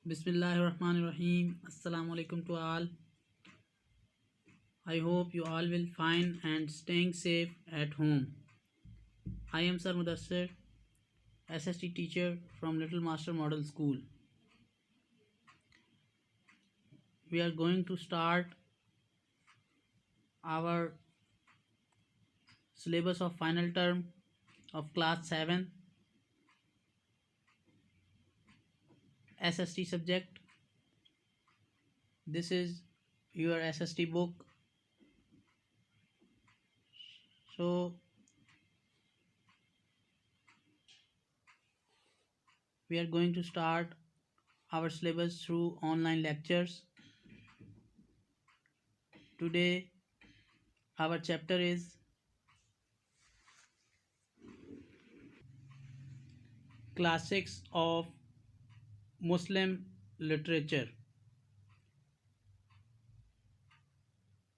Bismillahirrahmanirrahim. Assalamu alaikum to all. I hope you all will fine and staying safe at home. I am Sir Mudassir, SST teacher from Little Master Model School. We are going to start our syllabus of final term of class 7 SST subject. This is your SST book. So we are going to start our syllabus through online lectures. Today our chapter is Classics of Muslim Literature.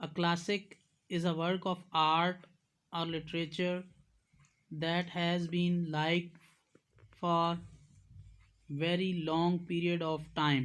A classic is a work of art or literature that has been liked for very long period of time.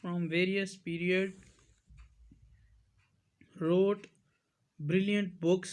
from various period wrote brilliant books.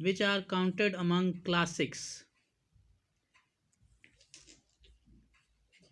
which are counted among classics,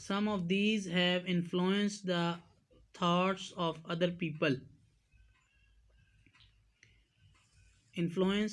Some of these have influenced the thoughts of other people. Influence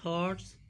Thoughts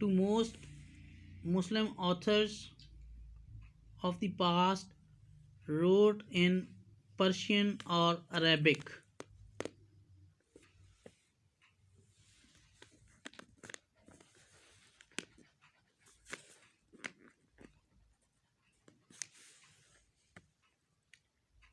To most Muslim authors of the past wrote in Persian or Arabic.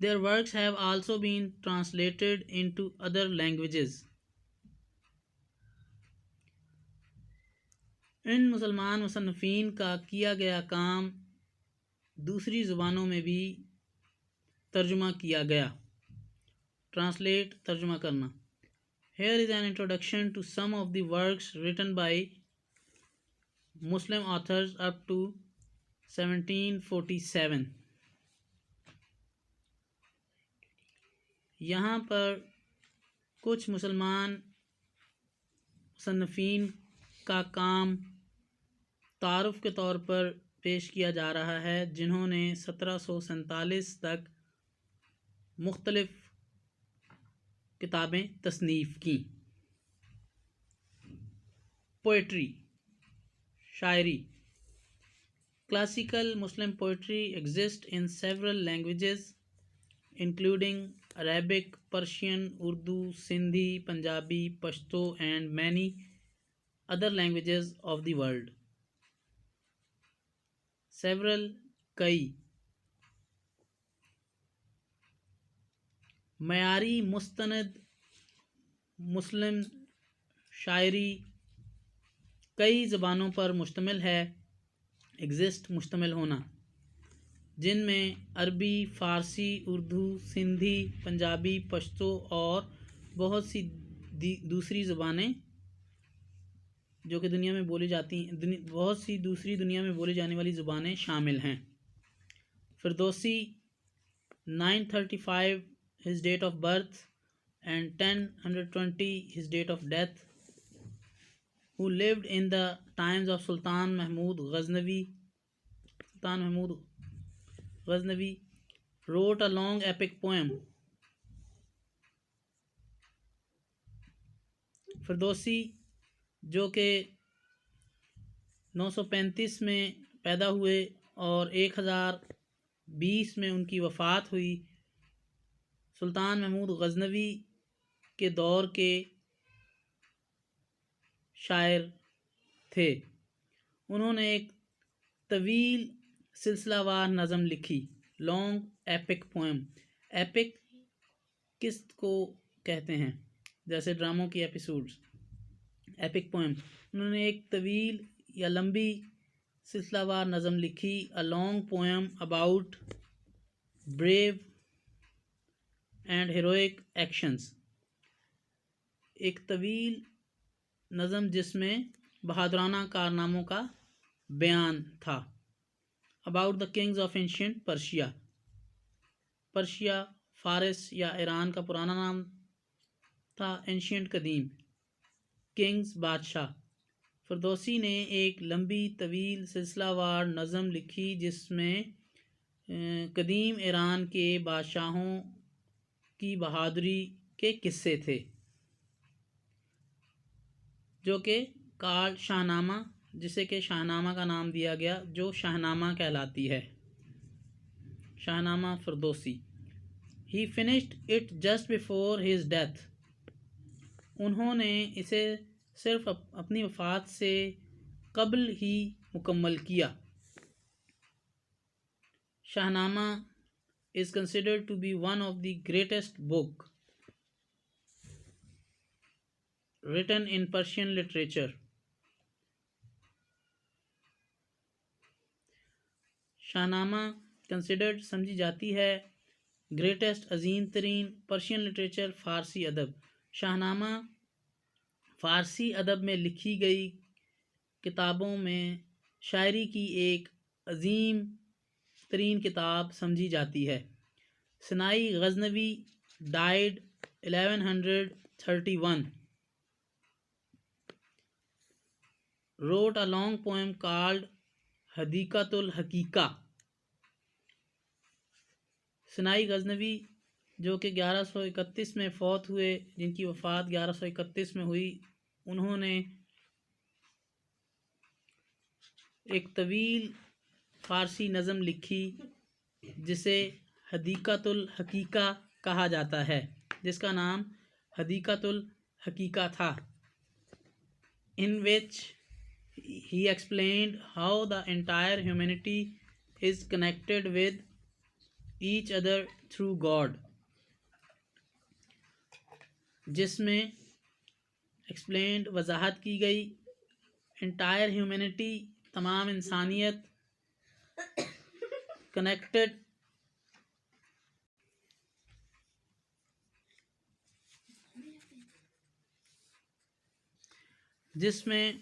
Their works have also been translated into other languages. ان مسلمان مصنفین کا کیا گیا کام دوسری زبانوں میں بھی ترجمہ کیا گیا. ٹرانسلیٹ ترجمہ کرنا. Here is an introduction to some of the works written by Muslim authors up to 1747. یہاں پر کچھ مسلمان مصنفین کا کام تعارف کے طور پر پیش کیا جا رہا ہے جنہوں نے 1747 تک مختلف کتابیں تصنیف کیں. پوئٹری شاعری. Classical Muslim poetry exists in several languages including Arabic, Persian, Urdu, Sindhi, Punjabi, Pashto and many other languages of the world. Several کئی. معیاری مستند مسلم شاعری کئی زبانوں پر مشتمل ہے. ایگزسٹ مشتمل ہونا، جن میں عربی، فارسی، اردو، سندھی، پنجابی، پشتو اور بہت سی دوسری زبانیں جو کہ دنیا میں بولی جاتی ہیں، بہت سی دوسری دنیا میں بولی جانے والی زبانیں شامل ہیں. Firdausi 935 his date of birth and 1020 his date of death, who lived in the times of Sultan Mahmud Ghaznavi, wrote a long epic poem. Firdausi جو کہ 935 میں پیدا ہوئے اور 1020 میں ان کی وفات ہوئی، سلطان محمود غزنوی کے دور کے شاعر تھے. انہوں نے ایک طویل سلسلہ وار نظم لکھی، لانگ ایپک پوئم. ایپک کس کو کہتے ہیں؟ جیسے ڈراموں کی ایپیسوڈز. Epic poem. انہوں نے ایک طویل یا لمبی سلسلہ وار نظم لکھی، a long poem about brave and heroic actions. ایک طویل نظم جس میں بہادرانہ کارناموں کا بیان تھا. about the kings of ancient Persia. Persia فارس یا ایران کا پرانا نام تھا. ancient قدیم. کنگز بادشاہ. فردوسی نے ایک لمبی طویل سلسلہ وار نظم لکھی جس میں قدیم ایران کے بادشاہوں کی بہادری کے قصے تھے، جو کہ کال شاہنامہ، جسے کہ شاہنامہ کا نام دیا گیا، جو شاہنامہ کہلاتی ہے. شاہنامہ Firdausi. He finished it just before his death. انہوں نے اسے صرف اپنی وفات سے قبل ہی مکمل کیا. شاہنامہ is considered to be one of the greatest book written in Persian literature. شاہنامہ کنسیڈرڈ سمجھی جاتی ہے گریٹسٹ عظیم ترین پرشین لٹریچر فارسی ادب. شاہنامہ فارسی ادب میں لکھی گئی کتابوں میں شاعری کی ایک عظیم ترین کتاب سمجھی جاتی ہے. سنائی Ghaznavi died 1131. wrote a long poem called حدیقۃ الحقیقہ. سنائی غزنوی جو کہ 1131 میں فوت ہوئے، جن کی وفات 1131 میں ہوئی، انہوں نے ایک طویل فارسی نظم لکھی جسے حدیقۃ الحقیقہ کہا جاتا ہے، جس کا نام حدیقۃ الحقیقہ تھا. in which he explained how the entire humanity is connected with each other through God, جس میں ایکسپلینڈ وضاحت کی گئی انٹائر ہیومینٹی تمام انسانیت کنیکٹڈ جس میں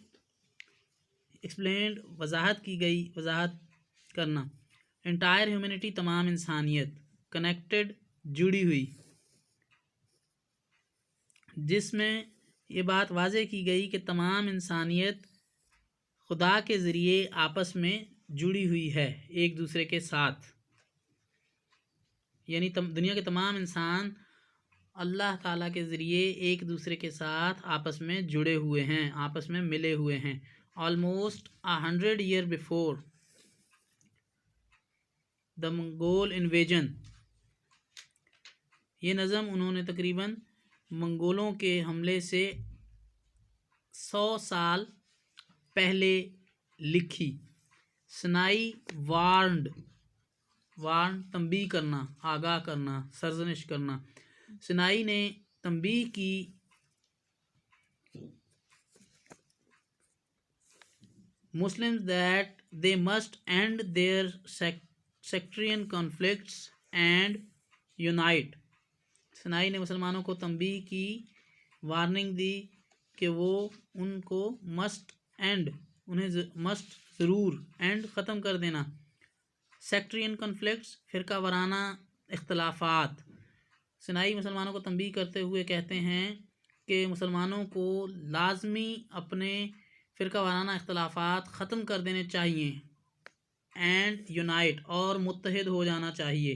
ایکسپلینڈ وضاحت کی گئی وضاحت کرنا انٹائر ہیومینٹی تمام انسانیت کنیکٹڈ جڑی ہوئی، جس میں یہ بات واضح کی گئی کہ تمام انسانیت خدا کے ذریعے آپس میں جڑی ہوئی ہے ایک دوسرے کے ساتھ، یعنی دنیا کے تمام انسان اللہ تعالیٰ کے ذریعے ایک دوسرے کے ساتھ آپس میں جڑے ہوئے ہیں، آپس میں ملے ہوئے ہیں۔ Almost 100 years before the Mongol invasion، یہ نظم انہوں نے تقریباً منگولوں کے حملے سے 100 سال پہلے لکھی۔ سنائی وارنڈ تنبیہ کرنا، آگاہ کرنا، سرزنش کرنا۔ سنائی نے تنبیہ کی Muslims that they must end their sectarian conflicts and unite۔ سنائی نے مسلمانوں کو تنبیہ کی، وارننگ دی کہ وہ ان کو انہیں ضرور ختم کر دینا۔ سیکٹرین کنفلکٹس فرقہ وارانہ اختلافات۔ سنائی مسلمانوں کو تنبیہ کرتے ہوئے کہتے ہیں کہ مسلمانوں کو لازمی اپنے فرقہ وارانہ اختلافات ختم کر دینے چاہیے اینڈ یونائٹ، اور متحد ہو جانا چاہیے۔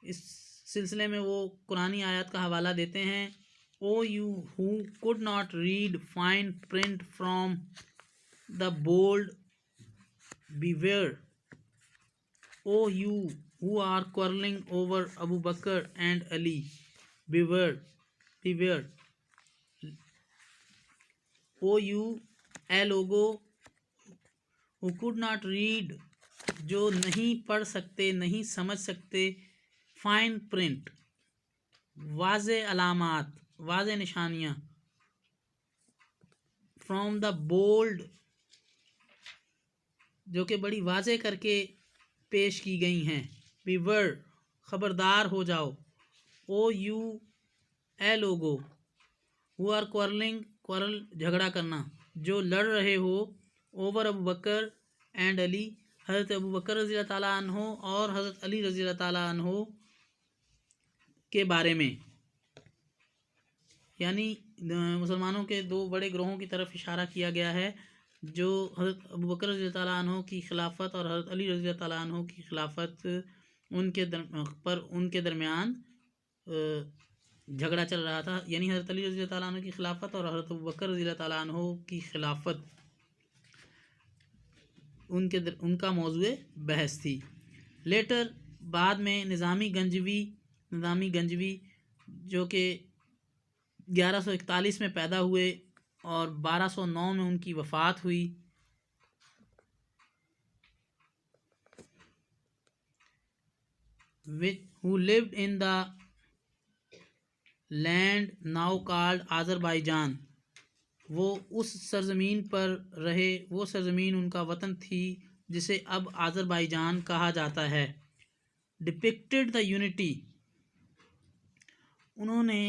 اس سلسلے میں وہ قرآنی آیات کا حوالہ دیتے ہیں۔ O you who could not read fine print from the bold, beware. O you who are quarreling over Abu Bakr and Ali, beware. O you اے لوگو who could not read، جو نہیں پڑھ سکتے، نہیں سمجھ سکتے، فائن پرنٹ، واضح علامات، واضح نشانیاں، فرام دا بولڈ، جو کہ بڑی واضح کر کے پیش کی گئی ہیں، بیور، خبردار ہو جاؤ۔ او یو اے لوگو who are quarrel جھگڑا کرنا، جو لڑ رہے ہو، اوور ابو بکر اینڈ علی، حضرت ابو بکر رضی اللہ تعالیٰ عنہ اور حضرت علی رضی اللہ تعالیٰ عنہ کے بارے میں، یعنی مسلمانوں کے دو بڑے گروہوں کی طرف اشارہ کیا گیا ہے، جو حضرت ابو بکر رضی اللہ تعالیٰ عنہ کی خلافت اور حضرت علی رضی اللہ تعالیٰ عنہ کی خلافت ان کے درمیان جھگڑا چل رہا تھا، یعنی حضرت علی رضی اللہ تعالیٰ عنہ کی خلافت اور حضرت ابو بکر رضی اللہ تعالیٰ عنہ کی خلافت ان کا موضوع بحث تھی۔ لیٹر بعد میں نظامی گنجوی جو کہ 1141 میں پیدا ہوئے اور 1209 میں ان کی وفات ہوئی، who lived in the land now called Azerbaijan, وہ اس سرزمین پر رہے، وہ سرزمین ان کا وطن تھی جسے اب آذربائیجان کہا جاتا ہے۔ ڈپکٹڈ دا یونٹی، انہوں نے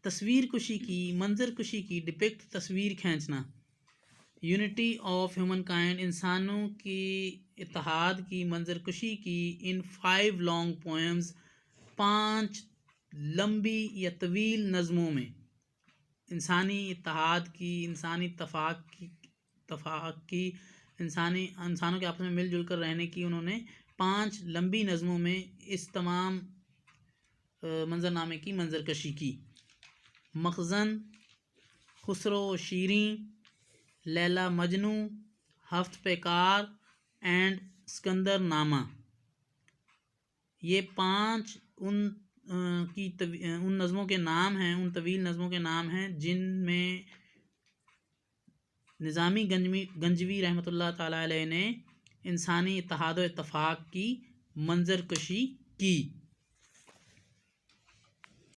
تصویر کشی کی، منظر کشی کی، ڈپکٹ تصویر کھینچنا، یونٹی آف ہیومن کائنڈ، انسانوں کی اتحاد کی منظر کشی کی، ان 5 لانگ پوئمز، 5 لمبی یا طویل نظموں میں، انسانی اتحاد کی، انسانی اتفاق کی، انسانوں کے آپس میں مل جل کر رہنے کی، انہوں نے 5 لمبی نظموں میں اس تمام منظرنامے کی منظر کشی کی۔ مخزن، خسرو و شیریں، لیلا مجنو، ہفت پیکار اینڈ سکندر نامہ، یہ 5 ان نظموں کے نام ہیں، ان طویل نظموں کے نام ہیں جن میں نظامی گنجوی رحمۃ اللہ تعالیٰ علیہ نے انسانی اتحاد و اتفاق کی منظر کشی کی